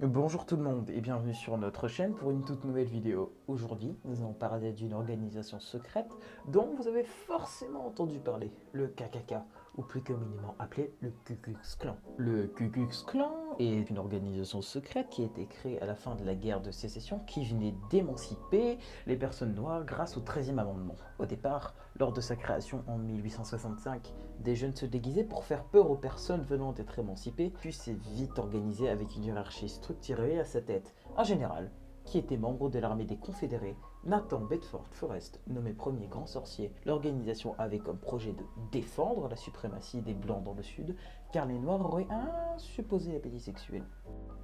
Bonjour tout le monde et bienvenue sur notre chaîne pour une toute nouvelle vidéo. Aujourd'hui, nous allons parler d'une organisation secrète dont vous avez forcément entendu parler, le KKK, ou plus communément appelé le Ku Klux Klan. Le Ku Klux Klan est une organisation secrète qui a été créée à la fin de la guerre de sécession qui venait d'émanciper les personnes noires grâce au 13e amendement. Au départ, lors de sa création en 1865, des jeunes se déguisaient pour faire peur aux personnes venant d'être émancipées, puis s'est vite organisé avec une hiérarchie structurée à sa tête un général qui était membre de l'armée des Confédérés, Nathan Bedford Forrest, nommé premier grand sorcier. L'organisation avait comme projet de défendre la suprématie des Blancs dans le Sud, car les Noirs auraient un supposé appétit sexuel.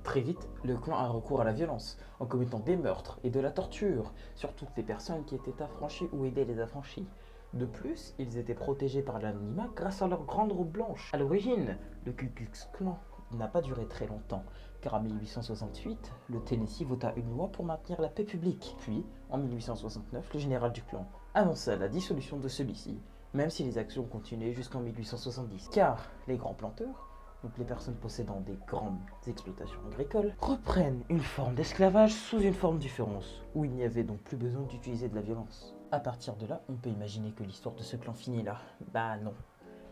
Très vite, le clan a recours à la violence, en commettant des meurtres et de la torture sur toutes les personnes qui étaient affranchies ou aidaient les affranchis. De plus, ils étaient protégés par l'anonymat grâce à leur grande robe blanche. À l'origine, le Ku Klux Klan n'a pas duré très longtemps, car en 1868, le Tennessee vota une loi pour maintenir la paix publique. Puis, en 1869, le général du clan annonça la dissolution de celui-ci, même si les actions continuaient jusqu'en 1870. Car les grands planteurs, donc les personnes possédant des grandes exploitations agricoles, reprennent une forme d'esclavage sous une forme différente, où il n'y avait donc plus besoin d'utiliser de la violence. À partir de là, on peut imaginer que l'histoire de ce clan finit là. Bah non,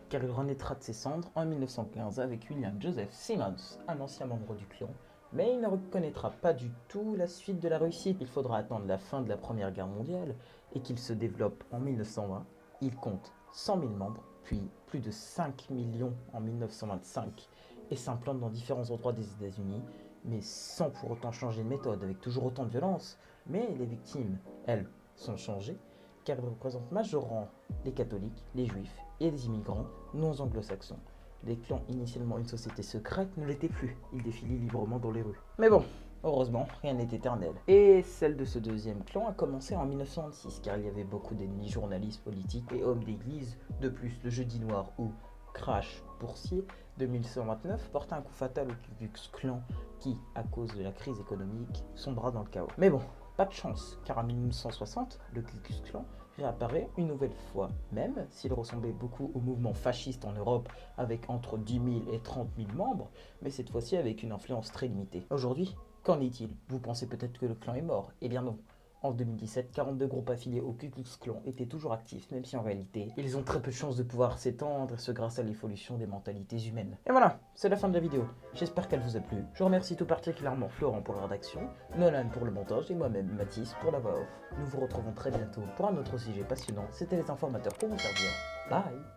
car il renaîtra de ses cendres en 1915 avec William Joseph Simmons, un ancien membre du clan, mais il ne reconnaîtra pas du tout la suite de la Russie. Il faudra attendre la fin de la Première Guerre mondiale et qu'il se développe en 1920. Il compte 100 000 membres, puis plus de 5 millions en 1925 et s'implante dans différents endroits des États-Unis, mais sans pour autant changer de méthode, avec toujours autant de violence. Mais les victimes, elles, sont changées, car elles représentent majorement les catholiques, les juifs et les immigrants non anglo-saxons. Les clans, initialement une société secrète, ne l'étaient plus. Ils défilaient librement dans les rues. Mais bon, heureusement, rien n'est éternel. Et celle de ce deuxième clan a commencé en 1926, car il y avait beaucoup d'ennemis journalistes, politiques et hommes d'église. De plus, le jeudi noir ou crash boursier de 1929 porta un coup fatal au Ku Klux Klan qui, à cause de la crise économique, sombra dans le chaos. Mais bon, pas de chance, car en 1960, le Ku Klux Klan réapparaît une nouvelle fois, même s'il ressemblait beaucoup au mouvement fasciste en Europe avec entre 10 000 et 30 000 membres, mais cette fois-ci avec une influence très limitée. Aujourd'hui, qu'en est-il? Vous pensez peut-être que le clan est mort? Eh bien non. En 2017, 42 groupes affiliés au Ku Klux Klan étaient toujours actifs, même si en réalité, ils ont très peu de chances de pouvoir s'étendre, ce grâce à l'évolution des mentalités humaines. Et voilà, c'est la fin de la vidéo. J'espère qu'elle vous a plu. Je remercie tout particulièrement Florent pour la rédaction, Nolan pour le montage et moi-même Mathis pour la voix off. Nous vous retrouvons très bientôt pour un autre sujet passionnant. C'était les informateurs pour vous servir. Bye!